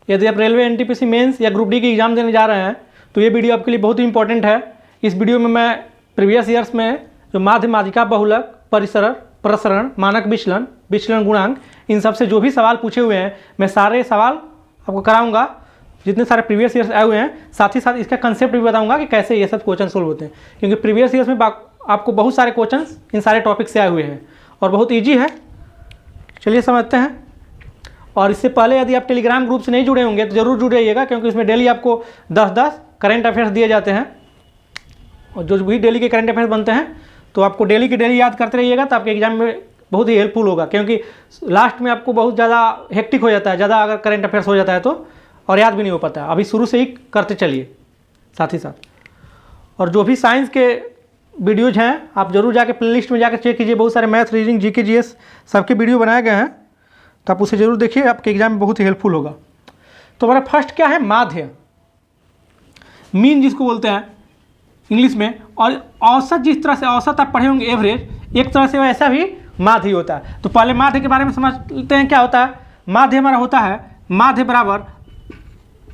यदि आप railway NTPC mains या ग्रुप डी की एग्जाम देने जा रहे हैं तो ये वीडियो आपके लिए बहुत ही इंपॉर्टेंट है। इस वीडियो में मैं प्रीवियस ईयर्स में जो माध्य, माध्यिका, बहुलक, परिसरण, प्रसरण, मानक विचलन, विचलन गुणांक, इन सब से जो भी सवाल पूछे हुए हैं मैं सारे सवाल आपको कराऊंगा, जितने सारे प्रीवियस ईयर्स आए हुए हैं। साथ ही साथ इसका कंसेप्ट भी बताऊंगा कि कैसे ये सब क्वेश्चन सोल्व होते हैं, क्योंकि प्रीवियस ईयर्स में आपको बहुत सारे क्वेश्चन इन सारे टॉपिक से आए हुए हैं और बहुत ईजी है। चलिए समझते हैं। और इससे पहले यदि आप टेलीग्राम ग्रुप से नहीं जुड़े होंगे तो ज़रूर जुड़िएगा, क्योंकि इसमें डेली आपको 10-10 करेंट अफेयर्स दिए जाते हैं। और जो भी डेली के करेंट अफेयर्स बनते हैं तो आपको डेली की डेली याद करते रहिएगा, तो आपके एग्जाम में बहुत ही हेल्पफुल होगा। क्योंकि लास्ट में आपको बहुत ज़्यादा हेक्टिक हो जाता है, ज़्यादा अगर करेंट अफेयर्स हो जाता है तो, और याद भी नहीं हो पाता है। अभी शुरू से ही करते चलिए साथ ही साथ। और जो भी साइंस के वीडियोज़ हैं आप जरूर जाके प्लेलिस्ट में जाकर चेक कीजिए। बहुत सारे मैथ, रीजनिंग, जीके, जीएस सबके वीडियो बनाए गए हैं, तो आप उसे जरूर देखिए, आपके एग्जाम में बहुत ही हेल्पफुल होगा। तो हमारा फर्स्ट क्या है? माध्य, मीन जिसको बोलते हैं इंग्लिश में। और औसत, जिस तरह से औसत आप पढ़े होंगे एवरेज, एक तरह से वैसा भी माध्य होता है। तो पहले माध्य के बारे में समझते हैं क्या होता है। माध्य हमारा होता है, माध्य बराबर,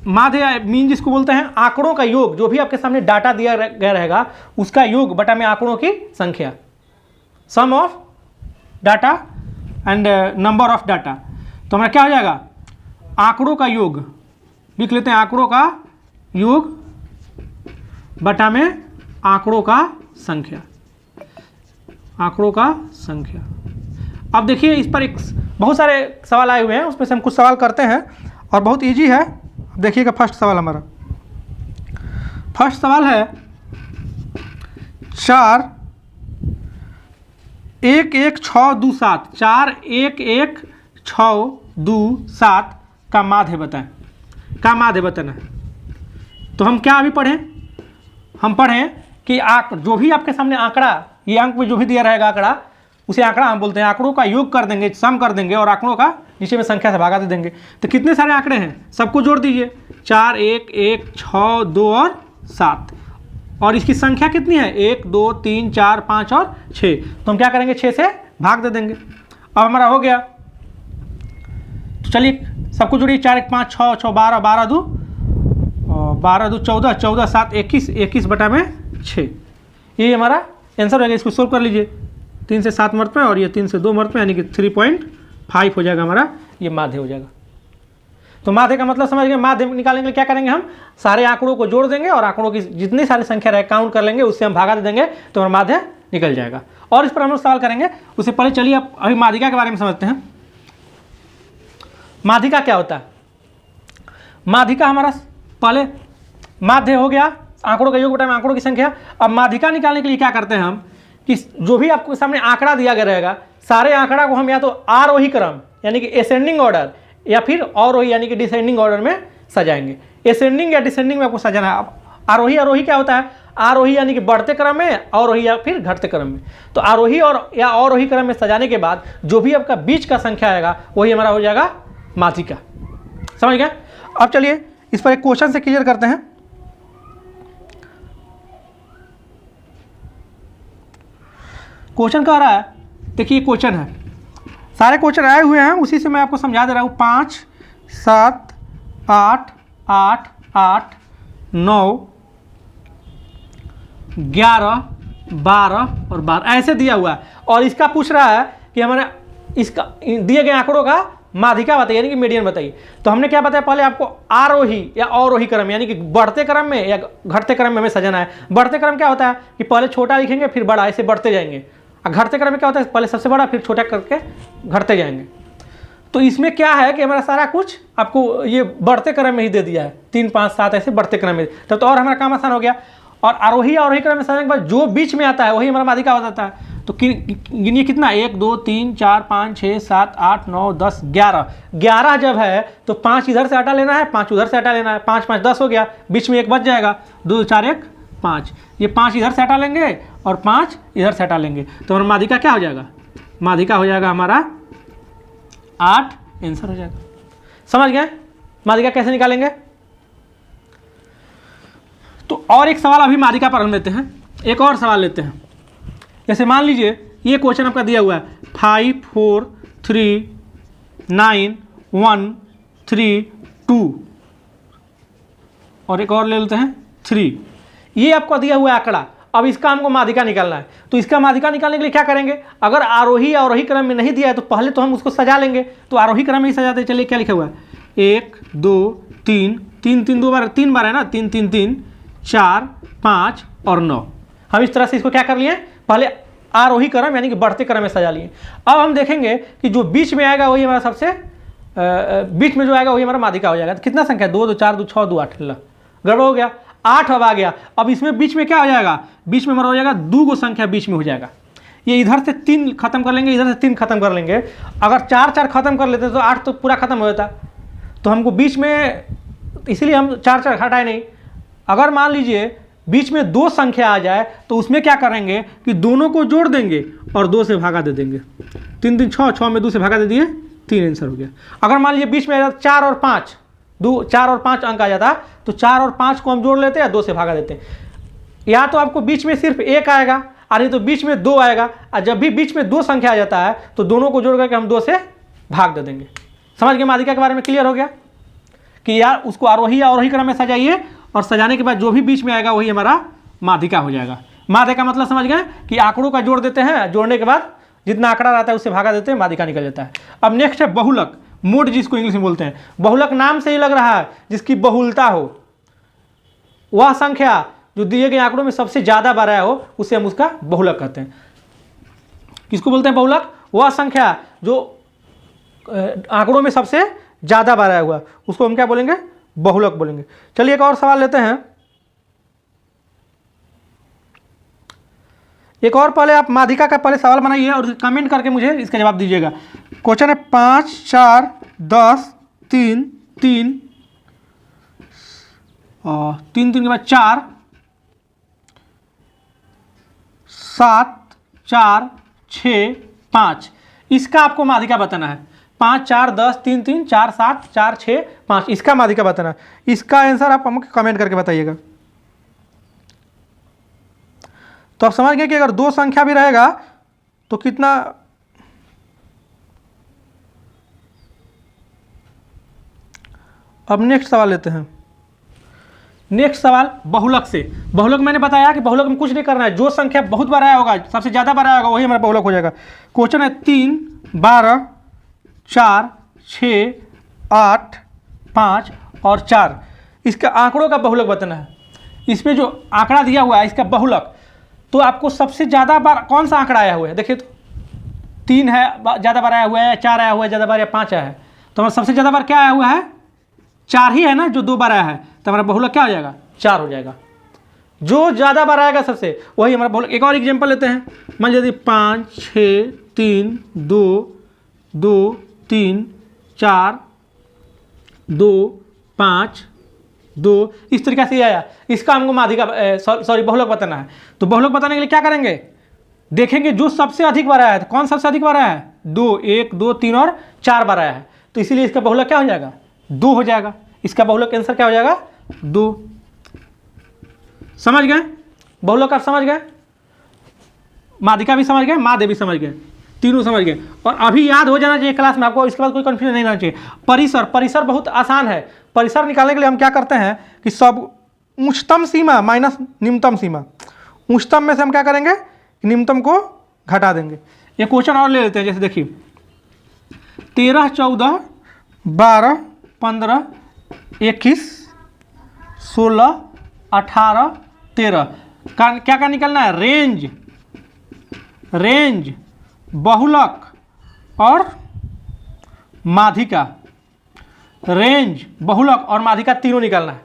माध्य मीन जिसको बोलते हैं आंकड़ों का योग, जो भी आपके सामने डाटा दिया गया रहेगा उसका योग बटा में आंकड़ों की संख्या, sum of data and number of data. तो हमारा क्या हो जाएगा? आंकड़ों का योग, लिख लेते हैं आंकड़ों का योग बटा में आंकड़ों का संख्या, आंकड़ों का संख्या। अब देखिए इस पर एक बहुत सारे सवाल आए हुए हैं, उसमें से हम कुछ सवाल करते हैं और बहुत इजी है। देखिएगा फर्स्ट सवाल हमारा, फर्स्ट सवाल है 4-1-1-6-2-7, 4-1-1-6-2-7 का माध्य बताएं, का माध्य बताना है। तो हम क्या अभी पढ़ें? हम पढ़ें कि जो भी आपके सामने आंकड़ा, ये अंक में जो भी दिया रहेगा आंकड़ा, उसे आंकड़ा हम बोलते हैं। आंकड़ों का योग कर देंगे, सम कर देंगे और आंकड़ों का नीचे में संख्या से भागा दे देंगे। तो कितने सारे आंकड़े हैं सबको जोड़ दीजिए, 4-1-1-6-2 और 7। और इसकी संख्या कितनी है? 1, 2, 3, 4, 5 और 6। तो हम क्या करेंगे? 6 से भाग दे देंगे। अब हमारा हो गया। तो चलिए सबको जोड़िए, 4-1-5-6, 6 12, 12-2 14, 14 7 21, 21 बटा में 6। ये हमारा आंसर रहेगा। इसको सोल्व कर लीजिए। 3 से 7 मर्द पे और ये 3 से 2 मर्द पे, यानी कि 3.5 हो जाएगा हमारा, ये माध्य हो जाएगा। तो माध्य का मतलब समझ गए। माध्य निकालने के लिए क्या करेंगे? हम सारे आंकड़ों को जोड़ देंगे और आंकड़ों की जितनी सारी संख्या रहे काउंट कर लेंगे, उससे हम भागा दे देंगे तो हमारा माध्य निकल जाएगा। और इस पर हम लोग सवाल करेंगे। उससे पहले चलिए आप अभी माध्यिका के बारे में समझते हैं। माध्यिका क्या होता है? माध्यिका हमारा, पहले माध्य हो गया, आंकड़ों का योग बटा में आंकड़ों की संख्या। अब माध्यिका निकालने के लिए क्या करते हैं हम कि जो भी आपके सामने आंकड़ा दिया गया रहेगा, सारे आंकड़ा को हम या तो आरोही क्रम यानी कि असेंडिंग ऑर्डर या फिर अवरोही यानी कि डिसेंडिंग ऑर्डर में सजाएंगे। असेंडिंग या डिसेंडिंग में आपको सजाना है। अब आरोही, आरोही क्या होता है? आरोही यानी कि बढ़ते क्रम में, अवरोही या फिर घटते क्रम में। तो आरोही और या अवरोही क्रम में सजाने के बाद जो भी आपका बीच का संख्या आएगा वही हमारा हो जाएगा माध्यिका। समझ गए? अब चलिए इस पर एक क्वेश्चन से क्लियर करते हैं। क्वेश्चन कह रहा है, देखिए क्वेश्चन है, सारे क्वेश्चन आए हुए हैं, उसी से मैं आपको समझा दे रहा हूँ। 5, 7, 8, 8, 8, 9, 11, 12 और 12 ऐसे दिया हुआ है। और इसका पूछ रहा है कि हमारे इसका दिए गए आंकड़ों का माध्यिका बताइए, यानी कि मीडियन बताइए। तो हमने क्या बताया? पहले आपको आरोही या अवरोही क्रम यानी कि बढ़ते क्रम में या घटते क्रम में हमें सजाना है। बढ़ते क्रम क्या होता है कि पहले छोटा लिखेंगे फिर बड़ा, ऐसे बढ़ते जाएंगे। और घटते क्रम में क्या होता है? पहले सबसे बड़ा फिर छोटा करके घटते जाएंगे। तो इसमें क्या है कि हमारा सारा कुछ आपको ये बढ़ते क्रम में ही दे दिया है, 3, 5, 7 ऐसे बढ़ते क्रम में। तब तो और हमारा काम आसान हो गया। और आरोही अवरोही क्रम में सजाने के बाद जो बीच में आता है वही हमारा माध्यिका हो जाता है। तो गिनिए कितना? 1, 2, 3, 4, 5, 6, 7, 8, 9, 10, 11। 11 जब है तो 5 इधर से हटा लेना है, 5 उधर से हटा लेना है। 5, 5, 10 हो गया, बीच में 1 बच जाएगा। 2, 4, 1, 5। ये 5 इधर से हटा लेंगे और 5 इधर से हटा लेंगे, तो हमारा माध्यिका क्या हो जाएगा? माध्यिका हो जाएगा हमारा 8। आंसर हो जाएगा। समझ गए माध्यिका कैसे निकालेंगे? तो और एक सवाल अभी माध्यिका पर हम लेते हैं। एक और सवाल लेते हैं। जैसे मान लीजिए ये क्वेश्चन आपका दिया हुआ है 5, 4, 3, 9, 1, 3, 2 और एक और ले लेते हैं 3। ये आपको दिया हुआ आंकड़ा। अब इसका हमको माध्यिका निकालना है, तो इसका माध्यिका निकालने के लिए क्या करेंगे, अगर आरोही या अवरोही क्रम में नहीं दिया है तो पहले तो हम उसको सजा लेंगे। तो आरोही क्रम में ही सजाते हैं। चलिए क्या लिखा हुआ है, 1 2 3 3 3 2 बार 3 बार है ना, 3 3 3 4 5 और 9। हम इस तरह से इसको क्या कर लिए, पहले आरोही क्रम यानी कि बढ़ते क्रम में सजा लिए। अब हम देखेंगे कि जो बीच में आएगा वही हमारा सबसे बीच में जो आएगा वही हमारा माध्यिका हो जाएगा। तो कितना संख्या, 2 2 4 2 6 2 8, गड़बड़ हो गया, 8 अब आ गया। अब इसमें बीच में क्या हो जाएगा, बीच में हमारा हो जाएगा 2 गो संख्या बीच में हो जाएगा। ये इधर से 3 खत्म कर लेंगे, इधर से 3 खत्म कर लेंगे। अगर 4 4 खत्म कर लेते तो 8 तो पूरा खत्म हो जाता। तो हमको बीच में, इसीलिए हम 4 4 हटाए नहीं। अगर मान लीजिए बीच में 2 संख्या आ जाए तो उसमें क्या करेंगे कि दोनों को जोड़ देंगे और 2 से भागा दे देंगे। 3 3 6, 6 में 2 से भागा दे दिए, 3 आंसर हो गया। अगर मान लीजिए बीच में 4 और 5, 4 और 5 अंक आ जाता तो 4 और 5 को हम जोड़ लेते या 2 से भागा देते। या तो आपको बीच में सिर्फ 1 आएगा और नहीं तो बीच में 2 आएगा। और जब भी बीच में 2 संख्या आ जाता है तो दोनों को जोड़ करके हम 2 से भाग दे देंगे। समझ गए, माध्यिका के बारे में क्लियर हो गया कि यार उसको आरोही या अवरोही क्रम में सजाइए और सजाने के बाद जो भी बीच में आएगा वही हमारा माध्यिका हो जाएगा। माध्यिका मतलब समझ गए कि आंकड़ों का जोड़ देते हैं, जोड़ने के बाद जितना आंकड़ा रहता है उससे भागा देते हैं, माध्यिका निकल जाता है। अब नेक्स्ट है बहुलक, मोड जिसको इंग्लिश में बोलते हैं। बहुलक नाम से ही लग रहा है जिसकी बहुलता हो, वह संख्या जो दिए गए आंकड़ों में सबसे ज्यादा बार आया हो उसे हम उसका बहुलक कहते हैं। किसको बोलते हैं बहुलक, वह संख्या जो आंकड़ों में सबसे ज्यादा बार आया हुआ उसको हम क्या बोलेंगे, बहुलक बोलेंगे। चलिए एक और सवाल लेते हैं। एक और पहले आप माध्यिका का पहले सवाल बनाइए और कमेंट करके मुझे इसका जवाब दीजिएगा। क्वेश्चन है 5 4 10 3 3 और 3 3 के बाद 4 7 4 6 5। इसका आपको माध्यिका बताना है। 5 4 10 3 3 4 7 4 6 5, इसका माध्यिका बताना है। इसका आंसर आप हमको कमेंट करके बताइएगा। तो आप समझ गए कि अगर 2 संख्या भी रहेगा तो कितना, अब नेक्स्ट सवाल लेते हैं। नेक्स्ट सवाल बहुलक से। बहुलक मैंने बताया कि बहुलक में कुछ नहीं करना है, जो संख्या बहुत बार आया होगा, सबसे ज़्यादा बार आया होगा वही हमारा बहुलक हो जाएगा। क्वेश्चन है 3 12 4 6 8 5 और 4, इसका आंकड़ों का बहुलक बताना है। इसमें जो आंकड़ा दिया हुआ है इसका बहुलक, तो आपको सबसे ज़्यादा बार कौन सा आंकड़ा आया हुआ है, देखिए तो 3 है ज़्यादा बार आया हुआ है, 4 आया हुआ है ज़्यादा बार, या 5 आया है। तो हमारा सबसे ज़्यादा बार क्या आया हुआ है, 4 ही है ना, जो 2 बार आया है। तो हमारा बहुलक क्या हो जाएगा, 4 हो जाएगा। जो ज़्यादा बार आएगा सबसे वही हमारा बहुलक। एक और एग्जाम्पल लेते हैं। मान लीजिए 5 6 3 2 2 3 4 2 5 2, इस तरीके से आया। इसका हमको माध्यिका सॉरी बहुलक बताना है। तो बहुलक बताने के लिए क्या करेंगे, देखेंगे जो सबसे अधिक बार आया है। कौन सबसे अधिक बार आया है, 2 1 2 3 और 4 बार आया है। तो इसीलिए इसका बहुलक क्या हो जाएगा, 2 हो जाएगा। इसका बहुलक आंसर क्या हो जाएगा, 2। समझ गए, बहुलक आप समझ गए, माध्यिका भी समझ गए, माध्य भी समझ गए, तीनों समझ गए। और अभी याद हो जाना चाहिए क्लास में आपको, इसके बाद कोई कंफ्यूजन नहीं रहना चाहिए। परिसर, परिसर बहुत आसान है। परिसर निकालने के लिए हम क्या करते हैं कि सब उच्चतम सीमा माइनस निम्नतम सीमा, उच्चतम में से हम क्या करेंगे, निम्नतम को घटा देंगे। ये क्वेश्चन और ले लेते हैं। जैसे देखिए 13 14 12 15 21 16 18 13 का क्या क्या निकलना है, रेंज, रेंज, बहुलक और माध्यिका। रेंज, बहुलक और माध्यिका तीनों निकालना है।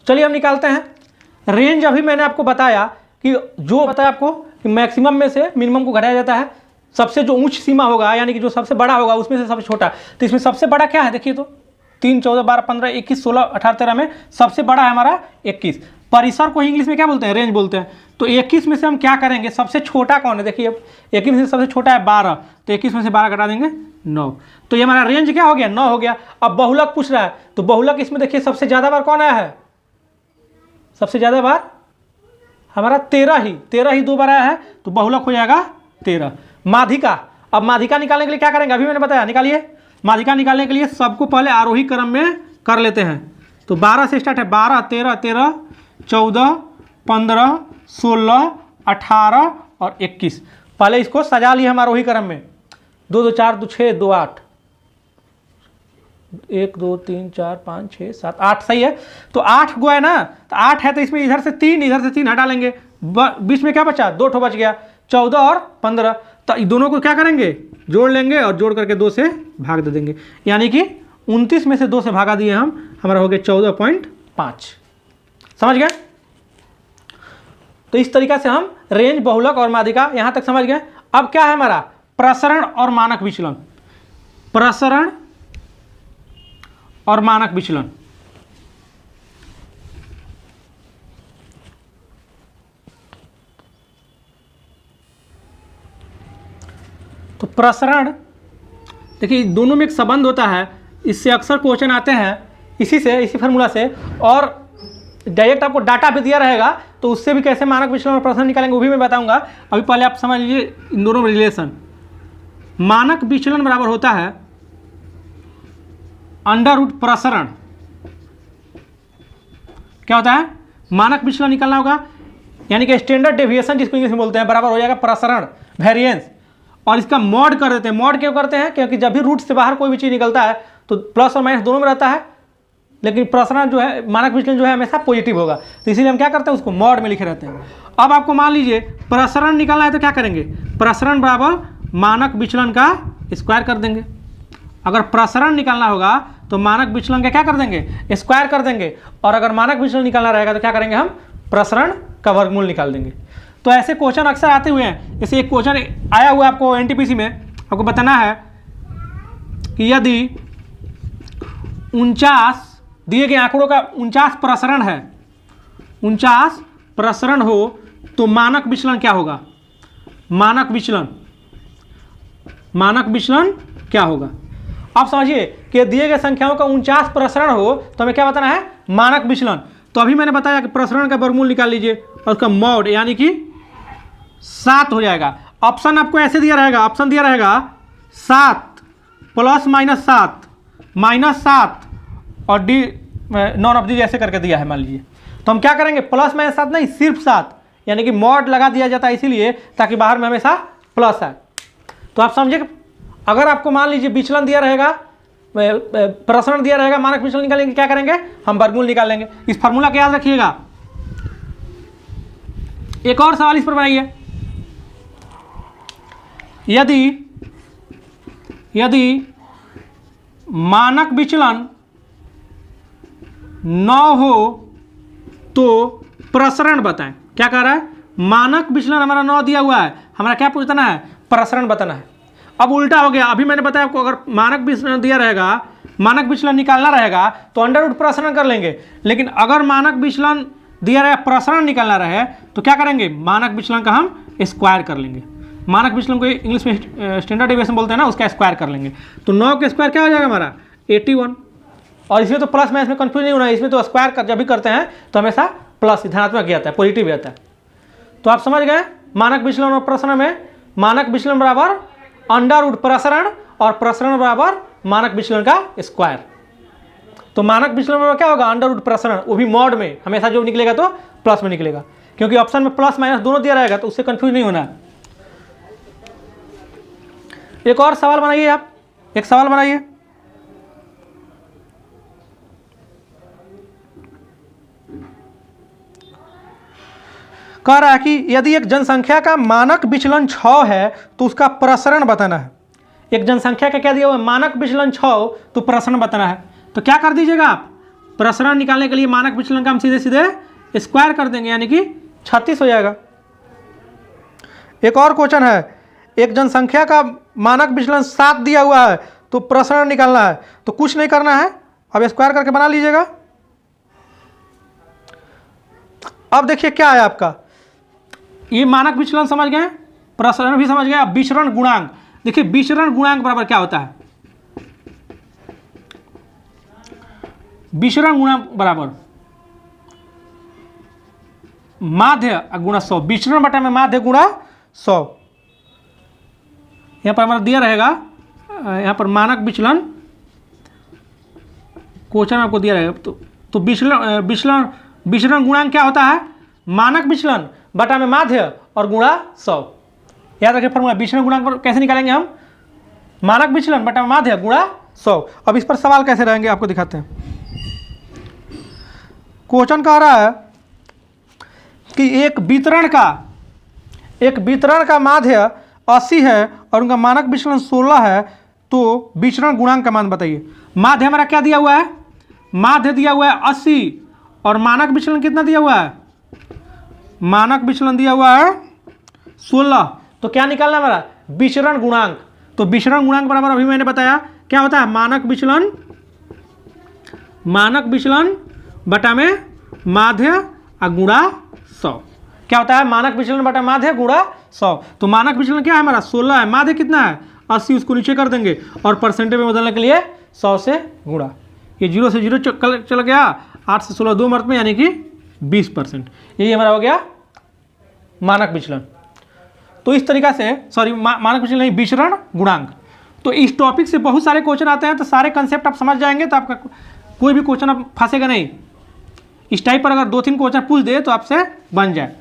चलिए हम निकालते हैं। रेंज अभी मैंने आपको बताया कि जो बताया आपको कि मैक्सिमम में से मिनिमम को घटाया जाता है। सबसे जो उच्च सीमा होगा यानी कि जो सबसे बड़ा होगा उसमें से सबसे छोटा। तो इसमें सबसे बड़ा क्या है, देखिए तो 3 14 12 15 21 16 18 13 में सबसे बड़ा है हमारा 21। परिसर को इंग्लिश में क्या बोलते हैं, रेंज बोलते हैं। तो 21 में से हम क्या करेंगे, सबसे छोटा कौन है, देखिए अब 21 में से सबसे छोटा है 12, तो 21 में से 12 घटा देंगे 9। तो ये हमारा रेंज क्या हो गया, 9 हो गया। अब बहुलक पूछ रहा है, तो बहुलक इसमें देखिए सबसे ज़्यादा बार कौन आया है, सबसे ज़्यादा बार हमारा 13 ही 2 बार आया है, तो बहुलक हो जाएगा 13। माध्यिका, अब माध्यिका निकालने के लिए क्या करेंगे, अभी मैंने बताया, निकालिए। माध्यिका निकालने के लिए सबको पहले आरोही क्रम में कर लेते हैं। तो 12 से स्टार्ट है, 12 13 13 14 15 16 18 और 21। पहले इसको सजा लिया हम आरोही क्रम में, 2 2 4 2 6 2 8, 1 2 3 4 5 6 7 8, सही है। तो 8 गो है ना, तो 8 है तो इसमें इधर से 3 हटा लेंगे, बीच में क्या बचा, 2 ठो बच गया, 14 और 15। तो इन दोनों को क्या करेंगे, जोड़ लेंगे और जोड़ करके 2 से भाग दे देंगे, यानी कि 29 में से 2 से भागा दिए हम, हमारा हो गया 14.5। समझ गए। तो इस तरीका से हम रेंज, बहुलक और माध्यिका यहां तक समझ गए। अब क्या है हमारा, प्रसरण और मानक विचलन। प्रसरण और मानक विचलन। तो प्रसरण, देखिए दोनों में एक संबंध होता है, इससे अक्सर क्वेश्चन आते हैं इसी फार्मूला से, और डायरेक्ट आपको डाटा भी दिया रहेगा तो उससे भी कैसे मानक विचलन और प्रसरण निकालेंगे वो भी मैं बताऊंगा। अभी पहले आप समझ लीजिए इन दोनों में रिलेशन। मानक विचलन बराबर होता है अंडर रूट प्रसरण। क्या होता है, मानक विचलन निकालना होगा, यानी कि स्टैंडर्ड डेविएशन जिसको इंग्लिश में बोलते हैं, बराबर हो जाएगा प्रसरण, वेरिएंस, और इसका मॉड कर देते हैं। मॉड क्यों करते हैं, क्योंकि जब भी रूट से बाहर कोई भी चीज़ निकलता है तो प्लस और माइनस दोनों में रहता है, लेकिन प्रसरण जो है, मानक विचलन जो है हमेशा पॉजिटिव होगा, तो इसीलिए हम क्या करते हैं, उसको मॉड में लिखे रहते हैं। अब आपको मान लीजिए प्रसरण निकालना है तो क्या करेंगे, प्रसरण बराबर मानक विचलन का स्क्वायर कर देंगे। अगर प्रसरण निकालना होगा तो मानक विचलन का क्या कर देंगे, स्क्वायर कर देंगे, और अगर मानक विचलन निकालना रहेगा तो क्या करेंगे, हम प्रसरण का वर्गमूल निकाल देंगे। तो ऐसे क्वेश्चन अक्सर आते हुए हैं। जैसे एक क्वेश्चन आया हुआ है आपको एनटीपीसी में, आपको बताना है कि यदि 49 दिए गए आंकड़ों का 49 प्रसरण है, 49 प्रसरण हो तो मानक विचलन क्या होगा, मानक विचलन क्या होगा। आप समझिए कि दिए गए संख्याओं का 49 प्रसरण हो तो हमें क्या बताना है, मानक विचलन। तो अभी मैंने बताया कि प्रसरण का वर्गमूल निकाल लीजिए और उसका मॉड यानी कि 7 हो जाएगा। ऑप्शन आपको ऐसे दिया रहेगा, ऑप्शन दिया रहेगा 7 प्लस माइनस 7 माइनस 7 और डी नॉन ऑफ दी ऐसे करके दिया है मान लीजिए। तो हम क्या करेंगे, प्लस माइनस 7 नहीं, सिर्फ 7, यानी कि मॉड लगा दिया जाता है इसीलिए ताकि बाहर में हमेशा प्लस आए। तो आप समझिए अगर आपको मान लीजिए विचलन दिया रहेगा, प्रसरण दिया रहेगा, मानक विचलन निकालेंगे, क्या करेंगे, हम वर्गमूल निकाल लेंगे। इस फार्मूला को याद रखिएगा। एक और सवाल इस पर बनाइए, यदि मानक विचलन 9 हो तो प्रसरण बताएं। क्या कह रहा है, मानक विचलन हमारा 9 दिया हुआ है, हमारा क्या पूछना है, प्रसरण बताना है। अब उल्टा हो गया, अभी मैंने बताया आपको अगर मानक विचलन दिया रहेगा, मानक विचलन निकालना रहेगा तो अंडर रूट प्रसरण कर लेंगे, लेकिन अगर मानक विचलन दिया रहेगा प्रसरण निकालना रहे तो क्या करेंगे, मानक विचलन का हम स्क्वायर कर लेंगे। मानक विचलन को इंग्लिश में स्टैंडर्ड डेविएशन बोलते हैं ना, उसका स्क्वायर कर लेंगे। तो 9 के स्क्वायर क्या हो जाएगा हमारा 81। और इसमें तो प्लस माइनस में कंफ्यूज नहीं होना है, इसमें तो स्क्वायर जब भी करते हैं तो हमेशा प्लस धनात्मक ही आता है, पॉजिटिव आता है। तो आप समझ गए मानक विचलन और प्रसरण में, मानक विचलन बराबर अंडर रूट प्रसरण और प्रसरण बराबर मानक विचलन का स्क्वायर। तो मानक विचलन बराबर क्या होगा, अंडर रूट प्रसरण, वो भी मॉड में, हमेशा जो निकलेगा तो प्लस में निकलेगा, क्योंकि ऑप्शन में प्लस माइनस दोनों दिया रहेगा तो उससे कंफ्यूज नहीं होना है। एक और सवाल बनाइए, आप एक सवाल बनाइए। कह रहा है कि यदि एक जनसंख्या का मानक विचलन 6 है तो उसका प्रसरण बताना है। एक जनसंख्या का क्या दिया हुआ है, मानक विचलन 6 तो प्रसरण बताना है। तो क्या कर दीजिएगा आप, प्रसरण निकालने के लिए मानक विचलन का हम सीधे सीधे स्क्वायर कर देंगे, यानी कि 36 हो जाएगा। एक और क्वेश्चन है, एक जनसंख्या का मानक विचलन 7 दिया हुआ है तो प्रसरण निकालना है। तो कुछ नहीं करना है, अब स्क्वायर करके बना लीजिएगा। अब देखिए क्या है आपका, ये मानक विचलन समझ गए, प्रसरण भी समझ गए। अब विचरण गुणांक देखिए, विचरण गुणांक बराबर क्या होता है, विचरण गुणांक बराबर माध्य गुणा 100, विचरण बटा में माध्य गुणा 100। यहाँ पर हमारा दिया रहेगा, यहाँ पर मानक विचलन क्वेश्चन आपको दिया रहेगा तो विचलन गुणांक क्या होता है? मानक विचलन बटा में माध्य और गुणा 100। याद रखिए फॉर्मूला, विचलन गुणांक पर कैसे निकालेंगे हम? मानक विचलन बटा में माध्य गुणा 100। अब इस पर सवाल कैसे रहेंगे आपको दिखाते हैं। क्वेश्चन कह रहा है कि एक वितरण का माध्य 80 है और उनका मानक विचलन 16 है, तो विचरण गुणांक का मान बताइए। माध्य हमारा क्या दिया हुआ है? माध्य दिया हुआ है 80 और मानक विचलन कितना दिया हुआ है? मानक विचलन दिया हुआ है 16। तो क्या निकालना है हमारा? विचरण गुणांक। तो विचरण गुणांक बराबर अभी मैंने बताया क्या होता है? मानक विचलन बटा में माध्य और गुणा 100। क्या होता है? मानक विचलन बटा माध्य गुणा 100। तो मानक विचलन क्या है हमारा? 16 है। माध्य कितना है? 80। उसको नीचे कर देंगे और परसेंटेज में बदलने के लिए 100 से गुणा। ये 0 से 0 चल गया, 8 से 16 2 मर्त में, यानी कि 20%। यही हमारा हो गया मानक विचलन। तो इस तरीका से मानक विचलन नहीं, विचरण गुणांक। तो इस टॉपिक से बहुत सारे क्वेश्चन आते हैं, तो सारे कंसेप्ट आप समझ जाएंगे तो आपका कोई भी क्वेश्चन आप फंसेगा नहीं। इस टाइप पर अगर 2-3 क्वेश्चन पूछ दे तो आपसे बन जाए।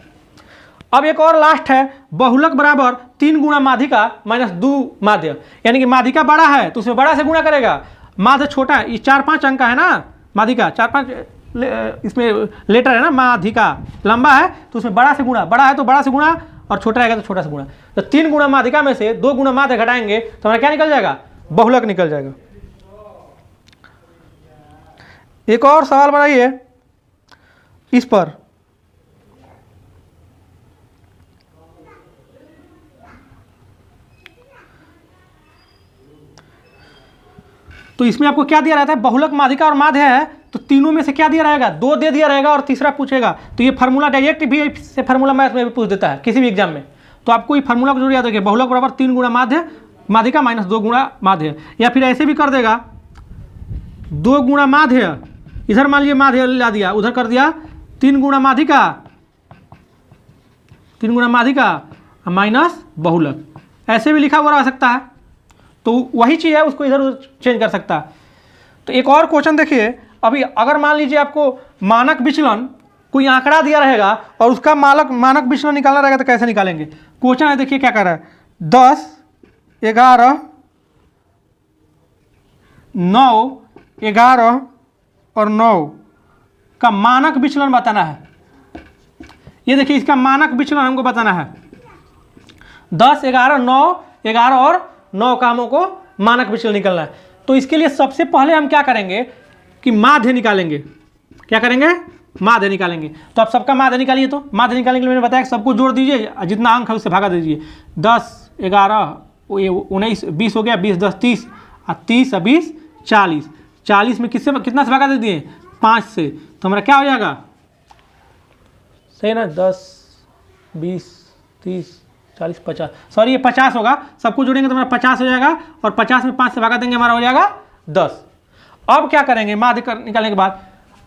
अब एक और लास्ट है, बहुलक बराबर 3 गुणा माध्यिका माइनस 2 माध्य। यानी कि माध्यिका बड़ा है तो उसमें बड़ा से गुणा करेगा, माध्य छोटा है। ये 4-5 अंक का है ना माध्यिका, 4-5 इसमें लेटर है ना, माध्यिका लंबा है तो उसमें बड़ा से गुणा, बड़ा है तो बड़ा से गुणा और छोटा रहेगा तो छोटा से गुणा। तो 3 गुणा माध्यिका में से 2 गुणा माध्य घटाएंगे तो हमारा क्या निकल जाएगा? बहुलक निकल जाएगा। एक और सवाल बनाइए इस पर। तो इसमें आपको क्या दिया रहता है? बहुलक माध्यिका और माध्य है तो तीनों में से क्या दिया रहेगा? 2 दे दिया रहेगा और तीसरा पूछेगा। तो ये फार्मूला डायरेक्ट भी से फार्मूला मैथ में भी पूछ देता है किसी भी एग्जाम में। तो आपको ये फार्मूला को जरूर याद रखिए, बहुलक बराबर 3 गुणा माध्य माध्यिका माइनस 2 गुणा माध्य। या फिर ऐसे भी कर देगा, 2 गुणा माध्य, इधर मान लीजिए माध्य ला दिया, उधर कर दिया 3 गुणा माध्यिका माइनस बहुलक। ऐसे भी लिखा हुआ रह सकता है, तो वही चीज़ है, उसको इधर उधर चेंज कर सकता है। तो एक और क्वेश्चन देखिए, अभी अगर मान लीजिए आपको मानक विचलन कोई आंकड़ा दिया रहेगा और उसका मानक विचलन निकालना रहेगा तो कैसे निकालेंगे? क्वेश्चन है, देखिए क्या कर रहा है, 10, 11, 9, 11 और 9 का मानक विचलन बताना है। ये देखिए इसका मानक विचलन हमको बताना है। 10, 11, 9, 11 और 9 का हमको मानक विचलन निकलना है। तो इसके लिए सबसे पहले हम क्या करेंगे कि माध्य निकालेंगे। क्या करेंगे? माध्य निकालेंगे। तो आप सबका माध्य निकालिए। तो माध्य निकालने के लिए मैंने बताया कि सबको जोड़ दीजिए, जितना अंक है उससे भागा दीजिए। 10, 11, 19, 20 हो गया, 20, 10, 30 और 30 और 20, 40। 40 में कितना से भागा दे दिए? 5 से। तो हमारा क्या हो जाएगा? सही ना? 10, 20, 30, 40, 50, सॉरी ये 50 होगा। सबको जोड़ेंगे तो हमारा 50 हो जाएगा और 50 में 5 से भागा देंगे, हमारा हो जाएगा 10। अब क्या करेंगे? माध्य निकालने के बाद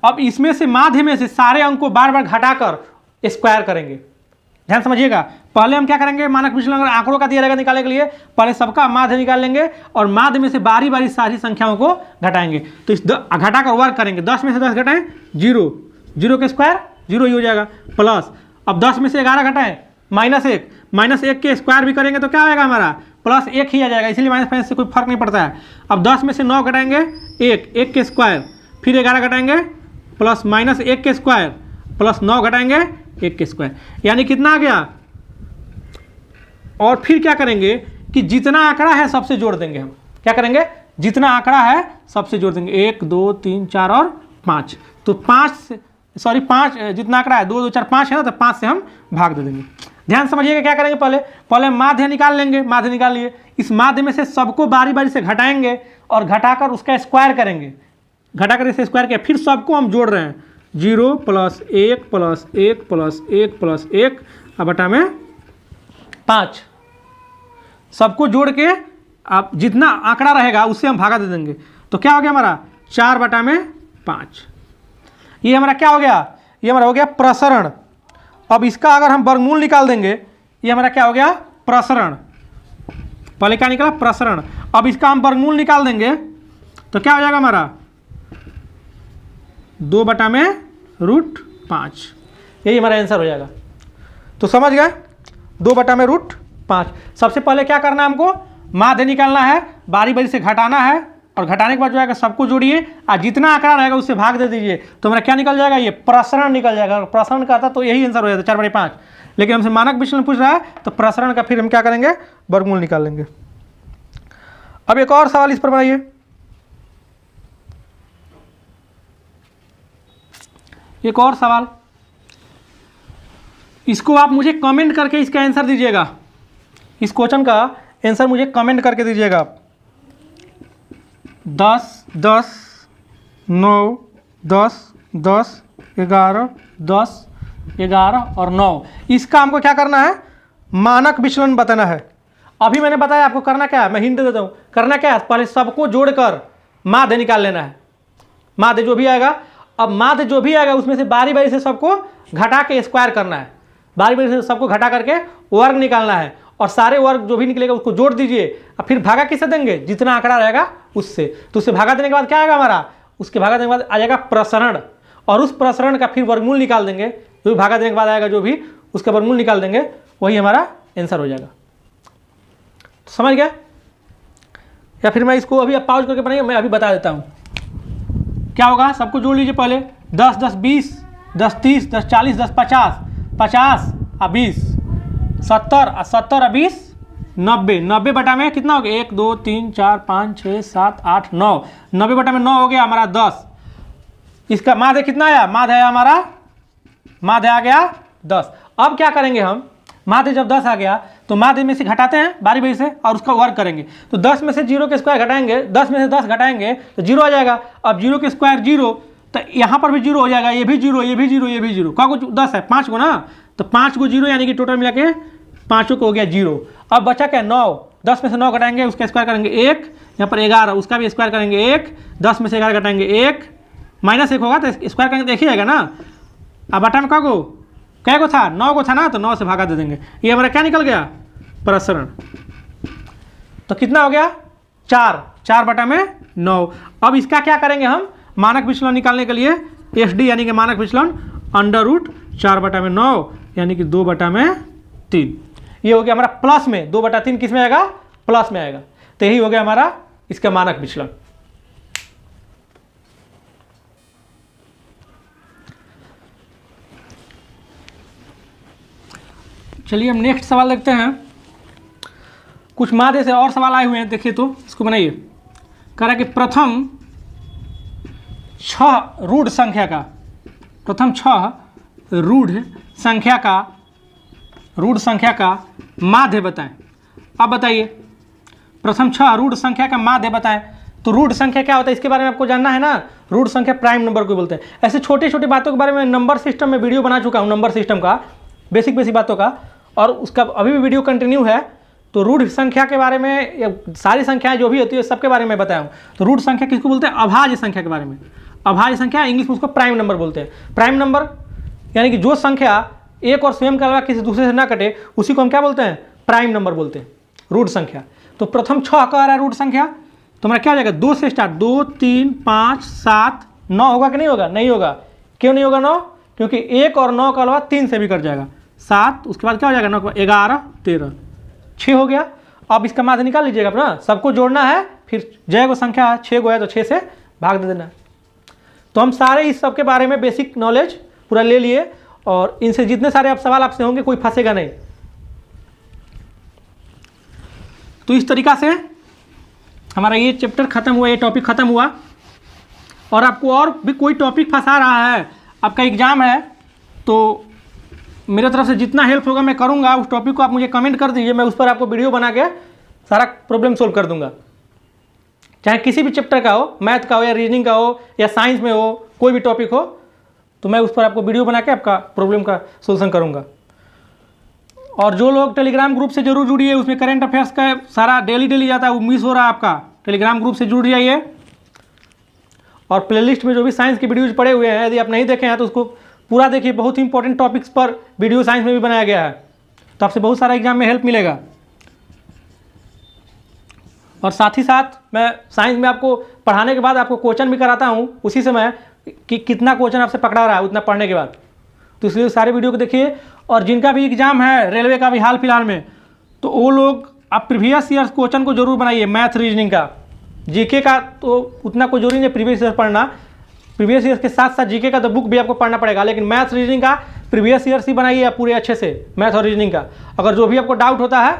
अब इसमें से माध्य में से सारे अंक को बार बार घटाकर स्क्वायर करेंगे। ध्यान समझिएगा। पहले हम क्या करेंगे? मानक विचलन अगर आंकड़ों का दिया रहेगा निकालने के लिए, पहले सबका माध्य निकाल लेंगे और माध्य में से बारी बारी सारी संख्याओं को घटाएंगे। तो इस घटाकर वर्ग करेंगे। 10 में से 10 घटाएं, 0, 0 के स्क्वायर 0 ही हो जाएगा, प्लस अब 10 में से 11 घटाएं, -1, -1 के स्क्वायर भी करेंगे तो क्या आएगा हमारा? +1 ही आ जाएगा, इसलिए माइनस से कोई फर्क नहीं पड़ता है। अब 10 में से 9 घटाएंगे, 1 के स्क्वायर, फिर 11 घटाएंगे प्लस -1 के स्क्वायर प्लस 9 घटाएंगे 1 के स्क्वायर, यानी कितना आ गया? और फिर क्या करेंगे कि जितना आंकड़ा है सबसे जोड़ देंगे। हम क्या करेंगे? जितना आंकड़ा है सबसे जोड़ देंगे। 1, 2, 3, 4 और 5। तो 5 जितना आंकड़ा है 2, 2, 4, 5 है ना, तो 5 से हम भाग दे देंगे। ध्यान समझिएगा क्या करेंगे? पहले माध्य निकाल लेंगे। माध्य निकाल लिए, इस माध्य में से सबको बारी बारी से घटाएंगे और घटाकर उसका स्क्वायर करेंगे। घटाकर इसे स्क्वायर किया, फिर सबको हम जोड़ रहे हैं। 0 + 1 + 1 + 1 + 1 अब बटा में 5। सबको जोड़ के आप जितना आंकड़ा रहेगा उससे हम भागा दे देंगे। तो क्या हो गया हमारा? 4/5। ये हमारा क्या हो गया? ये हमारा हो गया प्रसरण। अब इसका अगर हम वर्गमूल निकाल देंगे, ये हमारा क्या हो गया? प्रसरण। पहले क्या निकला? प्रसरण। अब इसका हम वर्गमूल निकाल देंगे तो क्या हो जाएगा हमारा? 2/√5, यही हमारा आंसर हो जाएगा। तो समझ गए, 2/√5। सबसे पहले क्या करना है हमको, माध्य निकालना है, बारी बारी से घटाना है, और घटाने के बाद जो है सबको जोड़िए और जितना आंकड़ा रहेगा उससे भाग दे दीजिए, तो हमारा क्या निकल जाएगा, ये प्रसरण निकल जाएगा। प्रसरण का था तो यही आंसर हो जाता है 4/5, लेकिन हमसे मानक विचलन पूछ रहा है तो प्रसरण का फिर हम क्या करेंगे, वर्गमूल निकाल लेंगे। अब एक और सवाल इस पर बनाइए। एक और सवाल, इसको आप मुझे कमेंट करके इसका आंसर दीजिएगा, इस क्वेश्चन का आंसर मुझे कमेंट करके दीजिएगा आप। 10, 10, 9, 10, 10, 11, 10, 11 और 9, इसका हमको क्या करना है, मानक विचलन बताना है। अभी मैंने बताया आपको करना क्या है, मैं हिंट दे देता हूँ। करना क्या है, पहले सबको जोड़कर माध्य निकाल लेना है, माध्य जो भी आएगा। अब माध्य जो भी आएगा उसमें से बारी बारी से सबको घटा के स्क्वायर करना है, बारी बारी से सबको घटा करके वर्ग निकालना है, और सारे वर्ग जो भी निकलेगा उसको जोड़ दीजिए, और फिर भागा किससे देंगे, जितना आंकड़ा रहेगा उससे। तो उससे भागा देने के बाद क्या आएगा हमारा, उसके भागा देने के बाद आ जाएगा प्रसरण, और उस प्रसरण का फिर वर्गमूल निकाल देंगे, जो भी भागा देने के बाद आएगा जो भी उसका वर्गमूल निकाल देंगे, वही हमारा आंसर हो जाएगा। तो समझ गया, या फिर मैं इसको अभी आप पॉज करके बनाइए, मैं अभी बता देता हूँ क्या होगा। सबको जोड़ लीजिए पहले, 10, 10, 20, 10, 30, 10, 40, 10, 50, 50 और 20, 70 और 70 और 20, 90, 90 बटा में कितना हो गया, 1, 2, 3, 4, 5, 6, 7, 8, 9, 90 बटा में 9 हो गया हमारा 10। इसका माध्य कितना आया, माध्य आया हमारा, माध्य आ गया 10। अब क्या करेंगे हम, माध्य जब 10 आ गया तो माध्य में से घटाते हैं बारी बारी से और उसका वर्ग करेंगे। तो 10 में से 0 के स्क्वायर घटाएंगे, 10 में से 10 घटाएंगे तो 0 आ जाएगा। अब 0 के स्क्वायर 0, तो यहाँ पर भी 0 हो जाएगा, ये भी 0, ये भी 0, ये भी 0। क्या कुछ 10 है, 5 को ना, तो 5 को 0, यानी कि टोटल मिला के 5 को हो गया 0। अब बचा क्या, 9, 10 में से 9 घटाएंगे उसका स्क्वायर करेंगे 1, यहाँ पर 11 उसका भी स्क्वायर करेंगे 1, 10 में से 11 घटाएंगे 1, -1 होगा तो स्क्वायर करेंगे तो 1 ही आएगा ना। अब बटा में क्या को था, 9 को था ना, तो 9 से भागा दे देंगे, ये हमारा क्या निकल गया, प्रसरण। तो कितना हो गया, 4 बटा में 9। अब इसका क्या करेंगे हम, मानक विचलन निकालने के लिए SD यानी कि मानक विचलन √4 बटा में 9 यानी कि 2 बटा में 3, ये हो गया हमारा प्लस में 2 बटा 3 किस में आएगा, प्लस में आएगा। तो यही हो गया हमारा इसका मानक विचलन। चलिए हम नेक्स्ट सवाल देखते हैं। कुछ माध्य से और सवाल आए हुए हैं, देखिए तो इसको बनाइए। कह रहा है कि प्रथम 6 रूढ़ संख्या का, प्रथम 6 रूढ़ संख्या का माध्य बताएं। अब बताइए, प्रथम 6 रूढ़ संख्या का माध्य बताएं। तो रूढ़ संख्या क्या होता है इसके बारे में आपको जानना है ना। रूढ़ संख्या प्राइम नंबर को बोलते हैं। ऐसे छोटे छोटे बातों के बारे में नंबर सिस्टम में वीडियो बना चुका हूँ, नंबर सिस्टम का बेसिक बातों का, और उसका अभी भी वीडियो कंटिन्यू है। तो रूढ़ संख्या के बारे में, सारी संख्याएं जो भी होती है सबके बारे में बताया हूँ। तो रूढ़ संख्या किसको बोलते हैं, अभाज्य संख्या के बारे में। अभाज्य संख्या इंग्लिश में उसको प्राइम नंबर बोलते हैं। प्राइम नंबर यानी कि जो संख्या एक और स्वयं के अलावा किसी दूसरे से ना कटे, उसी को हम क्या बोलते हैं, प्राइम नंबर बोलते हैं, रूढ़ संख्या। तो प्रथम 6 कह रहा है रूढ़ संख्या, तो हमारा क्या हो जाएगा, 2 से स्टार्ट, 2, 3, 5, 7, 9 होगा कि नहीं होगा, नहीं होगा। क्यों नहीं होगा 9, क्योंकि 1 और 9 के अलावा 3 से भी कट जाएगा। 7, उसके बाद क्या हो जाएगा 9 के बाद 11, 13, 6 हो गया। अब इसका माध्य निकाल लीजिएगा अपना, सबको जोड़ना है, फिर जय को संख्या 6 को है तो 6 से भाग दे देना है। तो हम सारे इस सब के बारे में बेसिक नॉलेज पूरा ले लिए, और इनसे जितने सारे आप सवाल आपसे होंगे कोई फंसेगा नहीं। तो इस तरीका से हमारा ये चैप्टर खत्म हुआ, ये टॉपिक खत्म हुआ। और आपको और भी कोई टॉपिक फंसा रहा है, आपका एग्जाम है, तो मेरे तरफ से जितना हेल्प होगा मैं करूंगा। उस टॉपिक को आप मुझे कमेंट कर दीजिए, मैं उस पर आपको वीडियो बना के सारा प्रॉब्लम सोल्व कर दूंगा। चाहे किसी भी चैप्टर का हो, मैथ का हो या रीजनिंग का हो या साइंस में हो, कोई भी टॉपिक हो, तो मैं उस पर आपको वीडियो बना के आपका प्रॉब्लम का सोल्यूशन करूंगा। और जो लोग टेलीग्राम ग्रुप से जरूर जुड़िए, उसमें करंट अफेयर्स का सारा डेली जाता है, वो मिस हो रहा है आपका। टेलीग्राम ग्रुप से जुड़ जाइए, और प्लेलिस्ट में जो भी साइंस के वीडियोज पड़े हुए हैं, यदि आप नहीं देखे हैं तो उसको पूरा देखिए। बहुत ही इंपॉर्टेंट टॉपिक्स पर वीडियो साइंस में भी बनाया गया है, तो आपसे बहुत सारा एग्जाम में हेल्प मिलेगा। और साथ ही साथ मैं साइंस में आपको पढ़ाने के बाद आपको क्वेश्चन भी कराता हूँ, उसी से मैं कि कितना क्वेश्चन आपसे पकड़ा रहा है उतना पढ़ने के बाद। तो इसलिए सारे वीडियो को देखिए। और जिनका भी एग्जाम है रेलवे का भी हाल फिलहाल में, तो वो लोग आप प्रीवियस ईयर्स क्वेश्चन को जरूर बनाइए। मैथ रीजनिंग का, जीके का तो उतना कोई जरूरी नहीं प्रीवियस ईयर पढ़ना, प्रीवियस ईयर के साथ साथ जीके का तो बुक भी आपको पढ़ना पड़ेगा, लेकिन मैथ रीजनिंग का प्रीवियस ईयर ही बनाइए आप पूरे अच्छे से, मैथ और रीजनिंग का। अगर जो भी आपको डाउट होता है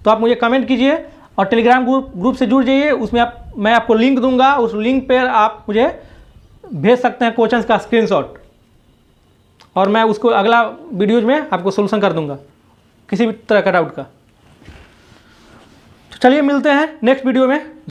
तो आप मुझे कमेंट कीजिए और टेलीग्राम ग्रुप से जुड़ जाइए। उसमें मैं आपको लिंक दूंगा, उस लिंक पर आप मुझे भेज सकते हैं क्वेश्चन का स्क्रीनशॉट, और मैं उसको अगला वीडियोज में आपको सोल्यूशन कर दूंगा किसी भी तरह का डाउट का। तो चलिए मिलते हैं नेक्स्ट वीडियो में।